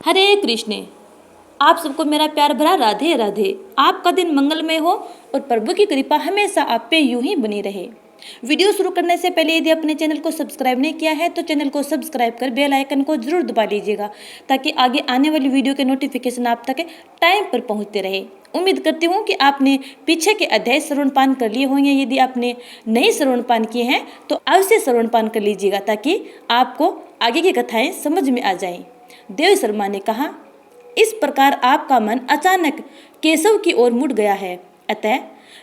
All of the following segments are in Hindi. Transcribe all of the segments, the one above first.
हरे कृष्ण। आप सबको मेरा प्यार भरा राधे राधे। आपका दिन मंगलमय हो और प्रभु की कृपा हमेशा आप पे यूं ही बनी रहे। वीडियो शुरू करने से पहले यदि अपने चैनल को सब्सक्राइब नहीं किया है तो चैनल को सब्सक्राइब कर बेल आइकन को जरूर दबा लीजिएगा ताकि आगे आने वाली वीडियो के नोटिफिकेशन आप तक टाइम पर पहुंचते रहे। उम्मीद करती हूँ कि आपने पीछे के अध्याय श्रवणपान कर लिए होंगे। यदि आपने नहीं श्रवणपान किए हैं तो अवश्य श्रवणपान कर लीजिएगा ताकि आपको आगे की कथाएं समझ में आ जाएं। देव शर्मा ने कहा, इस प्रकार आपका मन अचानक केशव की ओर मुड़ गया है, अतः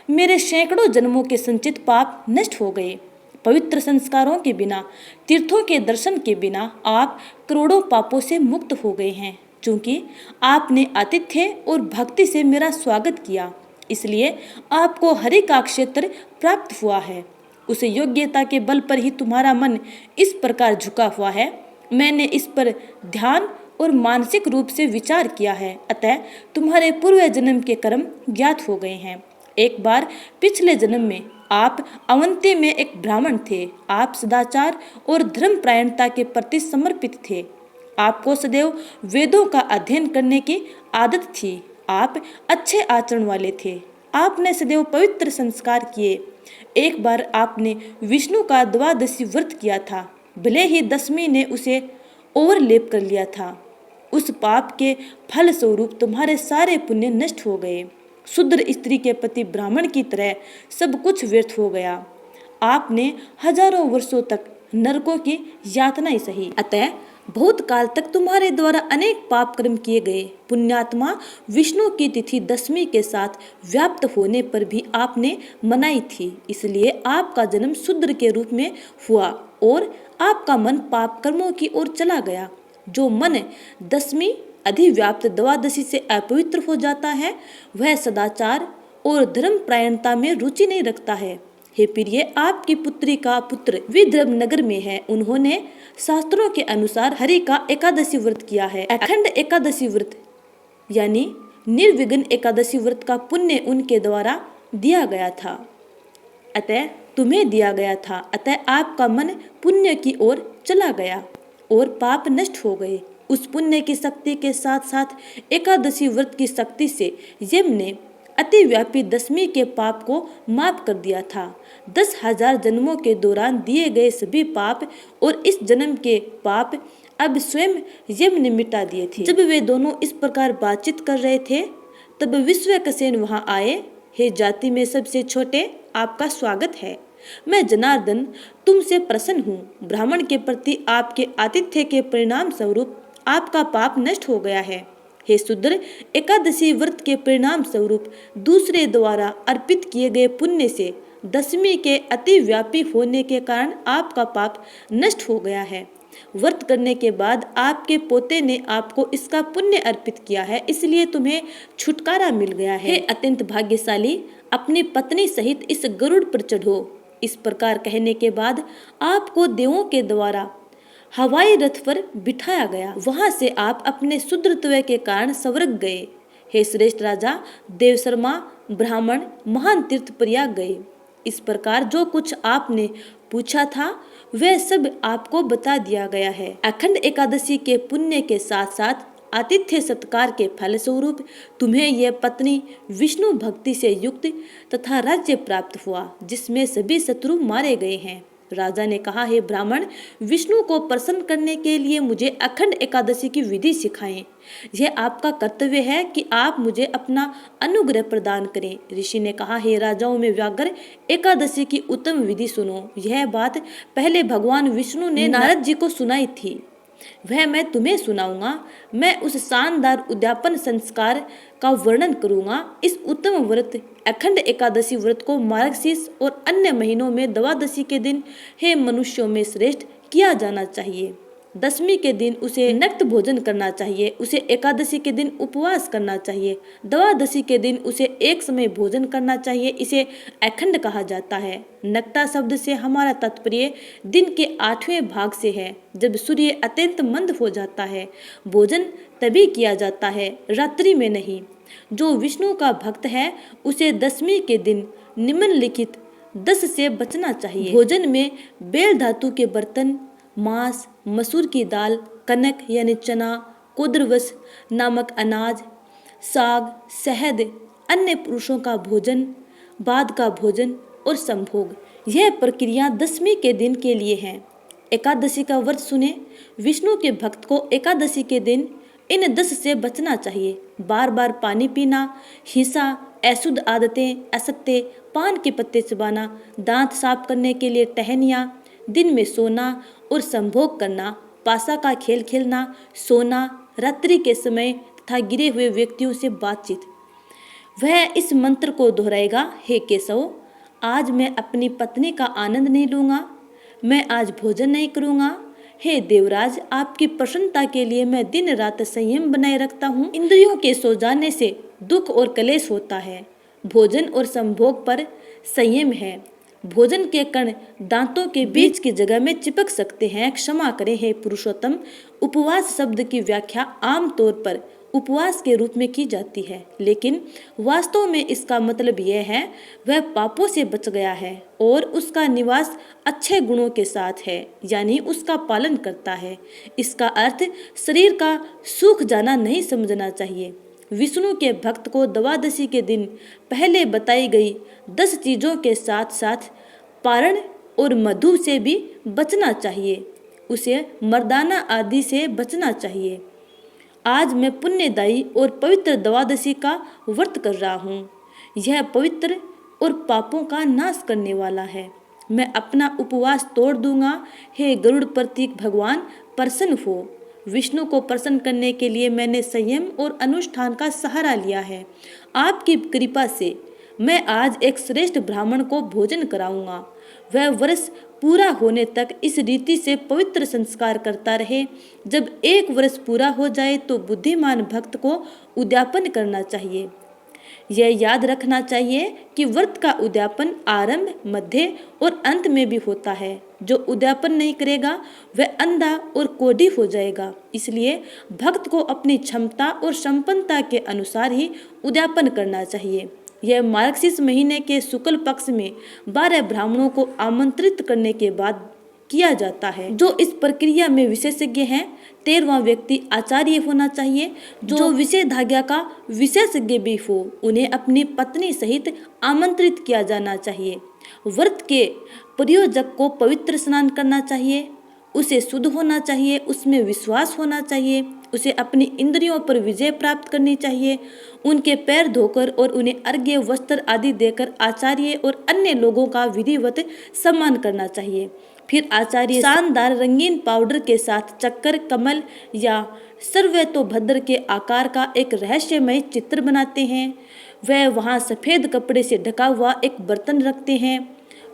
मेरे सैकड़ों जन्मों के संचित पाप नष्ट हो गए। पवित्र संस्कारों के बिना, तीर्थों के दर्शन के बिना आप करोड़ों पापों से मुक्त हो गए हैं। चूंकि आपने आतिथ्य और भक्ति से मेरा स्वागत किया, इसलिए आपको हरि का क्षेत्र प्राप्त हुआ है। उस योग्यता के बल पर ही तुम्हारा मन इस प्रकार झुका हुआ है। मैंने इस पर ध्यान और मानसिक रूप से विचार किया है, अतः तुम्हारे पूर्व जन्म के कर्म ज्ञात हो गए हैं। एक बार पिछले जन्म में आप अवंती में एक ब्राह्मण थे। आप सदाचार और धर्मपरायणता के प्रति समर्पित थे। आपको सदैव वेदों का अध्ययन करने की आदत थी। आप अच्छे आचरण वाले थे। आपने सदैव पवित्र संस्कार किए। एक बार आपने विष्णु का द्वादशी व्रत किया था, भले ही दसवीं ने उसे ओवरलेप कर लिया था। उस पाप के फल स्वरूप तुम्हारे सारे पुण्य नष्ट हो गए। शूद्र स्त्री के प्रति ब्राह्मण की तरह सब कुछ व्यर्थ हो गया। आपने हजारों वर्षों तक नरकों की यातनाएं सही, अतः बहुत काल तक तुम्हारे द्वारा अनेक पाप कर्म किए गए। पुण्यात्मा विष्णु की तिथि दसवीं के साथ व्याप्त होने पर भी आपने मनाई थी, इसलिए आपका जन्म शूद्र के रूप में हुआ और आपका मन पाप कर्मों की ओर चला गया। जो मन दसवीं अधिव्याप्त द्वादशी से अपवित्र हो जाता है, वह सदाचार और धर्मपरायणता में रुचि नहीं रखता है। हे प्रिय, आपकी पुत्री का पुत्र विदर्भ नगर में है। उन्होंने शास्त्रों के अनुसार हरि का एकादशी व्रत किया है। अखंड एकादशी व्रत यानी निर्विघ्न एकादशी व्रत का पुण्य उनके द्वारा दिया गया था, अतः तुम्हें दिया गया था। अतः आपका मन पुण्य की ओर चला गया और पाप नष्ट हो गए। उस पुण्य की शक्ति के साथ साथ एकादशी व्रत की शक्ति से यम ने अतिव्यापी दसवीं के पाप को माफ कर दिया था। 10,000 जन्मों के दौरान दिए गए सभी पाप और इस जन्म के पाप अब स्वयं यम ने मिटा दिए थे। जब वे दोनों इस प्रकार बातचीत कर रहे थे, तब विश्वक्सेन वहां आए। हे जाति में सबसे छोटे, आपका स्वागत है। मैं जनार्दन तुमसे प्रसन्न हूँ। ब्राह्मण के प्रति आपके आतिथ्य के परिणाम स्वरूप आपका पाप नष्ट हो गया है। हे शूद्र, एकादशी व्रत के परिणाम स्वरूप दूसरे द्वारा अर्पित किए गए पुण्य से दसवीं के अतिव्यापी होने के कारण आपका पाप नष्ट हो गया है। व्रत करने के बाद आपके पोते ने आपको इसका पुण्य अर्पित किया है, इसलिए तुम्हें छुटकारा मिल गया है। हे अत्यंत भाग्यशाली, अपनी पत्नी सहित इस गरुड़ पर चढ़ो। इस प्रकार कहने के बाद आपको देवों के द्वारा हवाई रथ पर बिठाया गया। वहां से आप अपने शूद्रत्व के कारण स्वर्ग गए। हे श्रेष्ठ राजा, देव शर्मा ब्राह्मण महान तीर्थ प्रयाग गए। इस प्रकार जो कुछ आपने पूछा था वह सब आपको बता दिया गया है। अखंड एकादशी के पुण्य के साथ साथ आतिथ्य सत्कार के फल स्वरूप तुम्हें यह पत्नी विष्णु भक्ति से युक्त तथा राज्य प्राप्त हुआ, जिसमें सभी शत्रु मारे गए हैं। राजा ने कहा, हे ब्राह्मण, विष्णु को प्रसन्न करने के लिए मुझे अखंड एकादशी की विधि सिखाएं। यह आपका कर्तव्य है कि आप मुझे अपना अनुग्रह प्रदान करें। ऋषि ने कहा, हे राजाओं में व्याघ्र, एकादशी की उत्तम विधि सुनो। यह बात पहले भगवान विष्णु ने नारद जी को सुनाई थी, वह मैं तुम्हें सुनाऊंगा। मैं उस शानदार उद्यापन संस्कार का वर्णन करूंगा। इस उत्तम व्रत अखंड एकादशी व्रत को मार्गशीर्ष और अन्य महीनों में द्वादशी के दिन हे मनुष्यों में श्रेष्ठ किया जाना चाहिए। दसवीं के दिन उसे नक्त भोजन करना चाहिए। उसे एकादशी के दिन उपवास करना चाहिए। द्वादशी के दिन उसे एक समय भोजन करना चाहिए। इसे अखंड कहा जाता है। नक्ता शब्द से हमारा तात्पर्य दिन के 8वें भाग से है, जब सूर्य अत्यंत मंद हो जाता है। भोजन तभी किया जाता है, रात्रि में नहीं। जो विष्णु का भक्त है उसे दसवीं के दिन निम्नलिखित 10 से बचना चाहिए। भोजन में बेल धातु के बर्तन, मांस, मसूर की दाल, कनक यानी चना, कुद्रवस नामक अनाज, साग, शहद, अन्य पुरुषों का भोजन, बाद का भोजन और संभोग। यह प्रक्रिया दशमी के दिन के लिए है। एकादशी का व्रत सुने। विष्णु के भक्त को एकादशी के दिन इन 10 से बचना चाहिए। बार बार पानी पीना, हिंसा, अशुद्ध आदतें, असत्य, पान के पत्ते चबाना, दांत साफ करने के लिए टहनिया, दिन में सोना और संभोग करना, पासा का खेल खेलना, सोना, रात्रि के समय तथा गिरे हुए व्यक्तियों से बातचीत। वह इस मंत्र को दोहराएगा, हे केशव, आज मैं अपनी पत्नी का आनंद नहीं लूंगा, मैं आज भोजन नहीं करूंगा। हे देवराज, आपकी प्रसन्नता के लिए मैं दिन रात संयम बनाए रखता हूँ। इंद्रियों के सो जाने से दुख और क्लेश होता है। भोजन और संभोग पर संयम है। भोजन के कण दांतों के बीच की जगह में चिपक सकते हैं। क्षमा करें हे पुरुषोत्तम। उपवास शब्द की व्याख्या आमतौर पर उपवास के रूप में की जाती है, लेकिन वास्तव में इसका मतलब यह है वह पापों से बच गया है और उसका निवास अच्छे गुणों के साथ है, यानी उसका पालन करता है। इसका अर्थ शरीर का सूख जाना नहीं समझना चाहिए। विष्णु के भक्त को द्वादशी के दिन पहले बताई गई 10 चीजों के साथ साथ पारण और मधु से भी बचना चाहिए। उसे मर्दाना आदि से बचना चाहिए। आज मैं पुण्यदायी और पवित्र द्वादशी का व्रत कर रहा हूँ। यह पवित्र और पापों का नाश करने वाला है। मैं अपना उपवास तोड़ दूंगा। हे गरुड़ प्रतीक भगवान, प्रसन्न हो। विष्णु को प्रसन्न करने के लिए मैंने संयम और अनुष्ठान का सहारा लिया है। आपकी कृपा से मैं आज एक श्रेष्ठ ब्राह्मण को भोजन कराऊंगा। वह वर्ष पूरा होने तक इस रीति से पवित्र संस्कार करता रहे। जब 1 वर्ष पूरा हो जाए तो बुद्धिमान भक्त को उद्यापन करना चाहिए। यह याद रखना चाहिए कि व्रत का उद्यापन आरंभ, मध्य और अंत में भी होता है। जो उद्यापन नहीं करेगा वह अंधा और कोढ़ी हो जाएगा। इसलिए भक्त को अपनी क्षमता और संपन्नता के अनुसार ही उद्यापन करना चाहिए। यह मार्गशीर्ष महीने के शुक्ल पक्ष में 12 ब्राह्मणों को आमंत्रित करने के बाद किया जाता है। जो इस प्रक्रिया में विशेषज्ञ हैं, 13वां व्यक्ति आचार्य होना चाहिए जो विषय धाग्या का विशेषज्ञ भी हो। उन्हें अपनी पत्नी सहित आमंत्रित किया जाना चाहिए। व्रत के प्रयोजक को पवित्र स्नान करना चाहिए। उसे शुद्ध होना चाहिए, उसमें विश्वास होना चाहिए, उसे अपनी इंद्रियों पर विजय प्राप्त करनी चाहिए। उनके पैर धोकर और उन्हें अर्घ्य, वस्त्र आदि देकर आचार्य और अन्य लोगों का विधिवत सम्मान करना चाहिए। फिर आचार्य शानदार रंगीन पाउडर के साथ चक्कर, कमल या सर्वतोभद्र के आकार का एक रहस्यमय चित्र बनाते हैं। वह वहाँ सफ़ेद कपड़े से ढका हुआ एक बर्तन रखते हैं।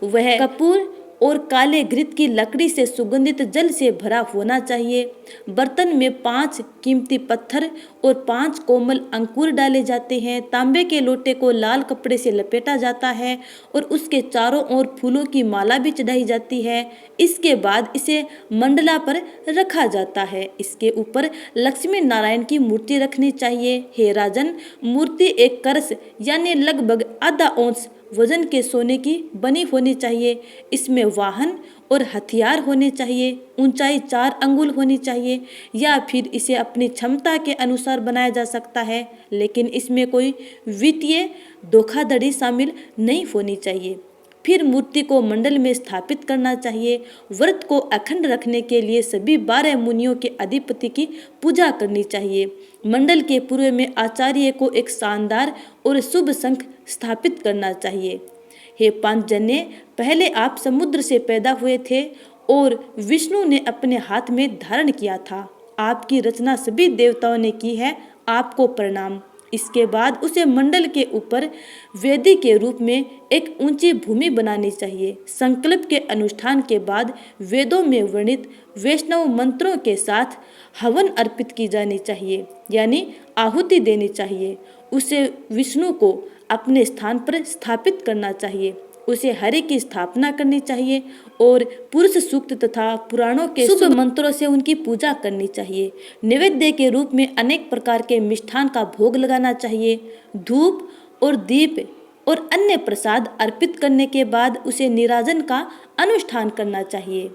वह कपूर और काले घृत की लकड़ी से सुगंधित जल से भरा होना चाहिए। बर्तन में 5 कीमती पत्थर और 5 कोमल अंकुर डाले जाते हैं। तांबे के लोटे को लाल कपड़े से लपेटा जाता है और उसके चारों ओर फूलों की माला भी चढ़ाई जाती है। इसके बाद इसे मंडला पर रखा जाता है। इसके ऊपर लक्ष्मी नारायण की मूर्ति रखनी चाहिए। हे राजन, मूर्ति एक कलश यानी लगभग आधा औंस वजन के सोने की बनी होनी चाहिए। इसमें वाहन और हथियार होने चाहिए। ऊंचाई 4 अंगुल होनी चाहिए या फिर इसे अपनी क्षमता के अनुसार बनाया जा सकता है, लेकिन इसमें कोई वित्तीय धोखाधड़ी शामिल नहीं होनी चाहिए। फिर मूर्ति को मंडल में स्थापित करना चाहिए। व्रत को अखंड रखने के लिए सभी 12 मुनियों के अधिपति की पूजा करनी चाहिए। मंडल के पूर्व में आचार्य को एक शानदार और शुभ शंख स्थापित करना चाहिए। हे पांचजन्य, पहले आप समुद्र से पैदा हुए थे और विष्णु ने अपने हाथ में धारण किया था। आपकी रचना सभी देवताओं ने की है, आपको प्रणाम। इसके बाद उसे मंडल के ऊपर वेदी के रूप में एक ऊंची भूमि बनानी चाहिए। संकल्प के अनुष्ठान के बाद वेदों में वर्णित वैष्णव मंत्रों के साथ हवन अर्पित की जानी चाहिए, यानी आहुति देनी चाहिए। उसे विष्णु को अपने स्थान पर स्थापित करना चाहिए। उसे हरि की स्थापना करनी चाहिए और पुरुष सूक्त तथा पुराणों के शुभ मंत्रों से उनकी पूजा करनी चाहिए। नैवेद्य के रूप में अनेक प्रकार के मिष्ठान का भोग लगाना चाहिए। धूप और दीप और अन्य प्रसाद अर्पित करने के बाद उसे नीराजन का अनुष्ठान करना चाहिए।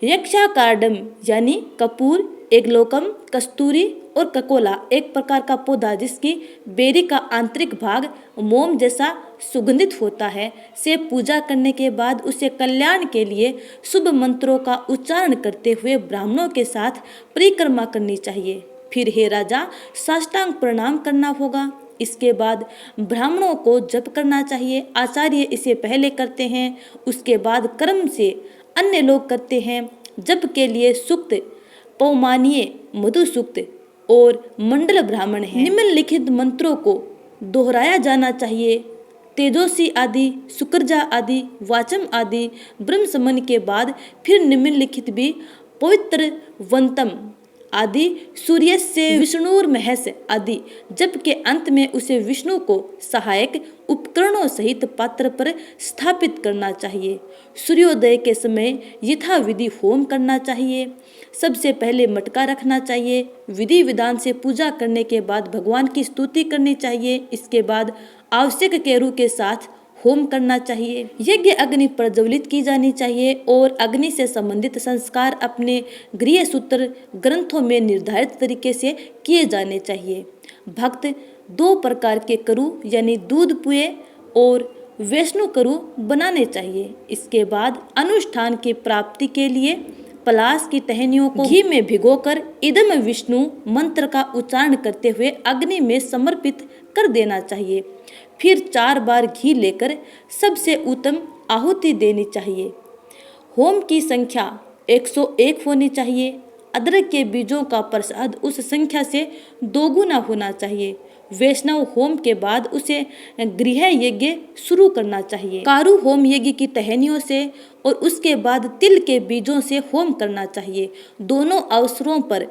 यक्षाकार्डम यानी कपूर एग्लोकम, कस्तूरी और ककोला एक प्रकार का पौधा जिसकी बेरी का आंतरिक भाग मोम जैसा सुगंधित होता है, से पूजा करने के बाद उसे कल्याण के लिए शुभ मंत्रों का उच्चारण करते हुए ब्राह्मणों के साथ परिक्रमा करनी चाहिए। फिर हे राजा, साष्टांग प्रणाम करना होगा। इसके बाद ब्राह्मणों को जप करना चाहिए। आचार्य इसे पहले करते हैं, उसके बाद कर्म से अन्य लोग करते हैं। जप के लिए सूक्त, पौमानीय, मधु सूक्त और मंडल ब्राह्मण है। निम्नलिखित मंत्रों को दोहराया जाना चाहिए। तेजोसी आदि, सुकृजा आदि, वाचम आदि ब्रह्म समन के बाद फिर निम्नलिखित भी पवित्र वंतम आदि, सूर्य से विष्णुर महेश आदि, जबकि अंत में उसे विष्णु को सहायक उपकरणों सहित पात्र पर स्थापित करना चाहिए। सूर्योदय के समय यथाविधि होम करना चाहिए। सबसे पहले मटका रखना चाहिए। विधि विधान से पूजा करने के बाद भगवान की स्तुति करनी चाहिए। इसके बाद आवश्यक केरु के साथ होम करना चाहिए। यज्ञ अग्नि प्रज्वलित की जानी चाहिए और अग्नि से संबंधित संस्कार अपने गृह सूत्र ग्रंथों में निर्धारित तरीके से किए जाने चाहिए। भक्त 2 प्रकार के करु यानी दूध पुए और वैष्णु करु बनाने चाहिए। इसके बाद अनुष्ठान की प्राप्ति के लिए पलाश की टहनियों को घी में भिगोकर इदम विष्णु मंत्र का उच्चारण करते हुए अग्नि में समर्पित कर देना चाहिए। फिर 4 बार घी लेकर सबसे उत्तम आहुति देनी चाहिए। होम की संख्या 101 होनी चाहिए। अदरक के बीजों का प्रसाद उस संख्या से दोगुना होना चाहिए। वैष्णव होम के बाद उसे गृह यज्ञ शुरू करना चाहिए। कारू होम यज्ञ की टहनियों से और उसके बाद तिल के बीजों से होम करना चाहिए। दोनों अवसरों पर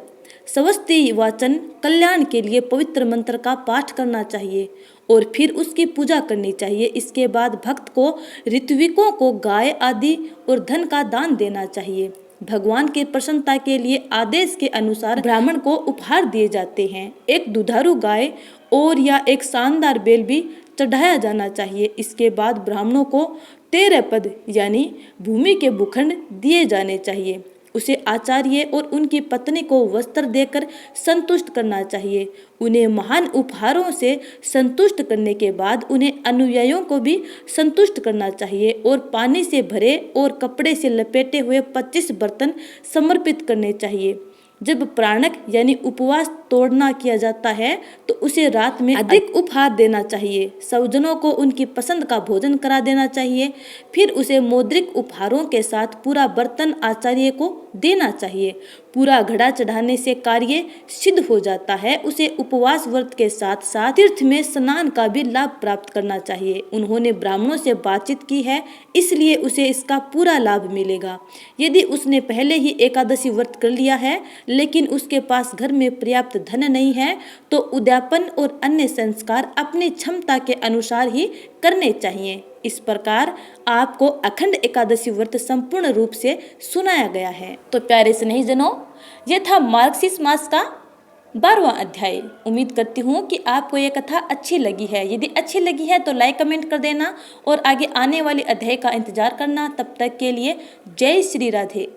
स्वस्ति वाचन कल्याण के लिए पवित्र मंत्र का पाठ करना चाहिए और फिर उसकी पूजा करनी चाहिए। इसके बाद भक्त को ऋत्विकों को गाय आदि और धन का दान देना चाहिए। भगवान की प्रसन्नता के लिए आदेश के अनुसार ब्राह्मण को उपहार दिए जाते हैं। एक दुधारू गाय और या एक शानदार बेल भी चढ़ाया जाना चाहिए। इसके बाद ब्राह्मणों को 13 पद यानी भूमि के भूखंड दिए जाने चाहिए। उसे आचार्य और उनकी पत्नी को वस्त्र देकर संतुष्ट करना चाहिए। उन्हें महान उपहारों से संतुष्ट करने के बाद उन्हें अनुयायियों को भी संतुष्ट करना चाहिए और पानी से भरे और कपड़े से लपेटे हुए 25 बर्तन समर्पित करने चाहिए। जब प्राणक यानी उपवास तोड़ना किया जाता है तो उसे रात में अधिक उपहार देना चाहिए। सज्जनों को उनकी पसंद का भोजन करा देना चाहिए। फिर उसे मौद्रिक उपहारों के साथ पूरा बर्तन आचार्य को देना चाहिए। पूरा घड़ा चढ़ाने से कार्य सिद्ध हो जाता है। उसे उपवास व्रत के साथ साथ तीर्थ में स्नान का भी लाभ प्राप्त करना चाहिए। उन्होंने ब्राह्मणों से बातचीत की है, इसलिए उसे इसका पूरा लाभ मिलेगा। यदि उसने पहले ही एकादशी व्रत कर लिया है लेकिन उसके पास घर में पर्याप्त धन नहीं है तो उद्यापन और अन्य संस्कार अपनी क्षमता के अनुसार ही करने चाहिए। इस प्रकार आपको अखंड एकादशी व्रत संपूर्ण रूप से सुनाया गया है। तो प्यारे स्नेहीजनों, यह था मार्गशीर्ष मास का 12वां अध्याय। उम्मीद करती हूँ कि आपको यह कथा अच्छी लगी है। यदि अच्छी लगी है तो लाइक कमेंट कर देना और आगे आने वाले अध्याय का इंतजार करना। तब तक के लिए जय श्री राधे।